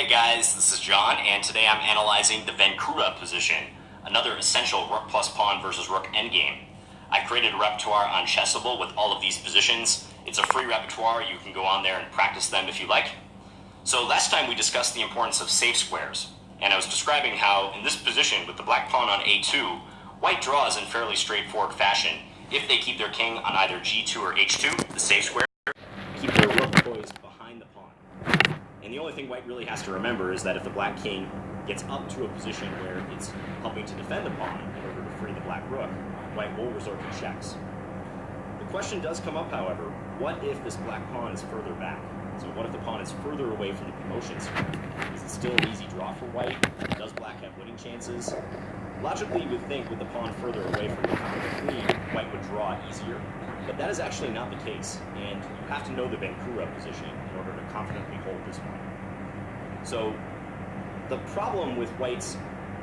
Hey guys, this is John, and today I'm analyzing the Vancouver position, another essential rook plus pawn versus rook endgame. I created a repertoire on Chessable with all of these positions. It's a free repertoire, you can go on there and practice them if you like. So last time we discussed the importance of safe squares, and I was describing how in this position with the black pawn on a2, white draws in fairly straightforward fashion if they keep their king on either g2 or h2, the safe square, keep their rook poised behind the pawn. And the only thing white really has to remember is that if the black king gets up to a position where it's helping to defend the pawn in order to free the black rook, white will resort to checks. The question does come up, however, what if this black pawn is further back? So what if the pawn is further away from the promotion square? Is it still an easy draw for white? Does black have winning chances? Logically, you would think with the pawn further away from the queen, white would draw easier, but that is actually not the case, and you have to know the Vancouver position in order to confidently hold this one. So the problem with white's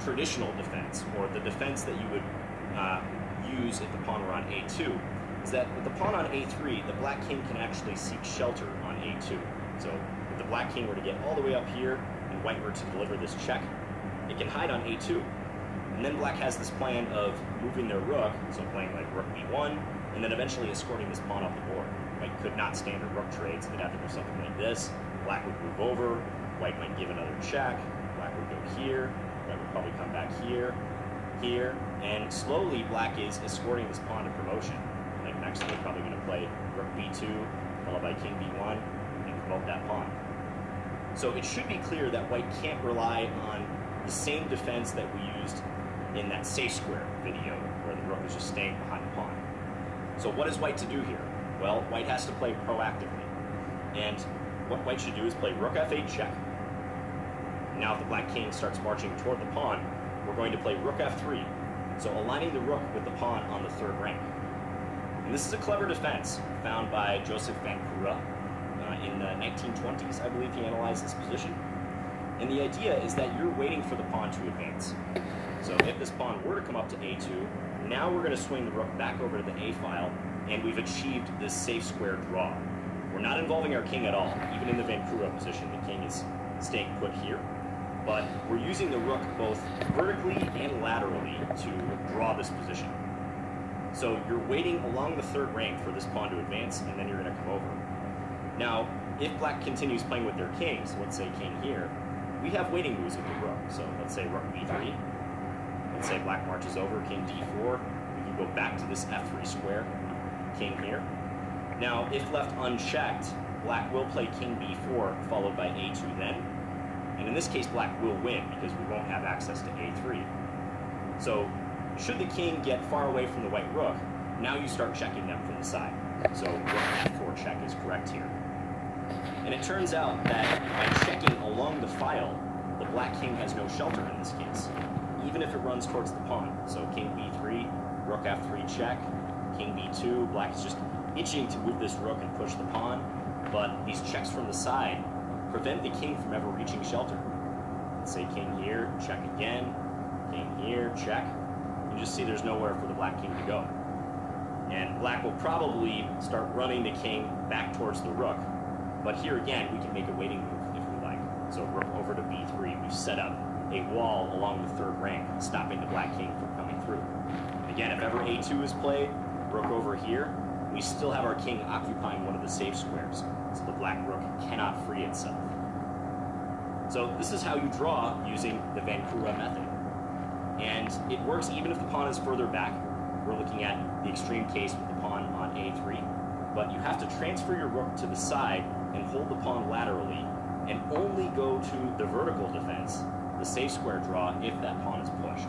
traditional defense, or the defense that you would use if the pawn were on a2, is that with the pawn on a3, the black king can actually seek shelter on a2. So if the black king were to get all the way up here and white were to deliver this check, it can hide on a2. And then black has this plan of moving their rook, so playing like rook b1, and then eventually escorting this pawn off the board. White could not stand a rook trade, so they'd have to do something like this. Black would move over, white might give another check, black would go here, white would probably come back here, here, and slowly black is escorting this pawn to promotion. Like next they're probably going to play rook b2, followed by king b1, and promote that pawn. So it should be clear that white can't rely on the same defense that we used in that safe square video, where the rook is just staying behind the pawn. So what is white to do here? Well, white has to play proactively. And what white should do is play rook f8 check. Now if the black king starts marching toward the pawn, we're going to play rook f3. So aligning the rook with the pawn on the third rank. And this is a clever defense found by Joseph Vancouver in the 1920s. I believe he analyzed this position. And the idea is that you're waiting for the pawn to advance. So if this pawn were to come up to a2, now we're going to swing the rook back over to the a file, and we've achieved this safe square draw. We're not involving our king at all. Even in the Vancouver position, the king is staying put here. But we're using the rook both vertically and laterally to draw this position. So you're waiting along the third rank for this pawn to advance, and then you're going to come over. Now, if black continues playing with their kings, let's say king here, we have waiting moves with the rook. So let's say rook b3. Let's say black marches over, king d4. We can go back to this f3 square, king here. Now, if left unchecked, black will play king b4, followed by a2 then. And in this case, black will win, because we won't have access to a3. So, should the king get far away from the white rook, now you start checking them from the side. So, rook f4 check is correct here. And it turns out that by checking along the file, the black king has no shelter in this case, even if it runs towards the pawn. So king b3, rook f3 check, king b2, black is just itching to move this rook and push the pawn, but these checks from the side prevent the king from ever reaching shelter. Let's say king here, check again, king here, check. You just see there's nowhere for the black king to go. And black will probably start running the king back towards the rook, but here again we can make a waiting move if we like. So rook over to b3, we've set up a wall along the third rank, stopping the black king from coming through. Again, if ever a2 is played, rook over here, we still have our king occupying one of the safe squares, so the black rook cannot free itself. So this is how you draw using the Vancouver method. And it works even if the pawn is further back. We're looking at the extreme case with the pawn on a3, but you have to transfer your rook to the side and hold the pawn laterally, and only go to the vertical defense, the safe square draw, if that pawn is pushed.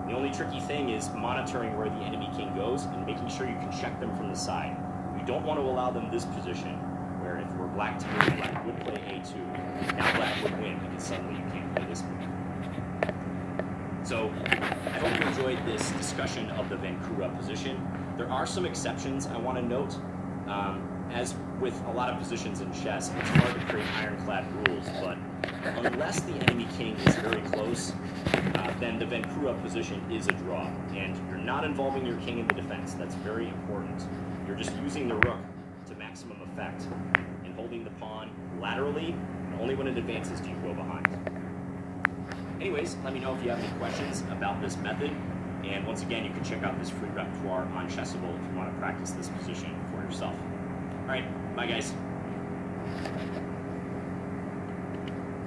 The only tricky thing is monitoring where the enemy king goes and making sure you can check them from the side. You don't want to allow them this position, where if we're black to move, black would play a2, now black would win, because suddenly you can't play this move. So, I hope you enjoyed this discussion of the Vancouver position. There are some exceptions I want to note. As with a lot of positions in chess, it's hard to create ironclad rules, but unless the enemy king is very close, then the Vancouver position is a draw, and you're not involving your king in the defense. That's very important. You're just using the rook to maximum effect in holding the pawn laterally, and only when it advances do you go behind. Anyways, let me know if you have any questions about this method. And once again, you can check out this free repertoire on Chessable if you want to practice this position for yourself. All right, bye guys.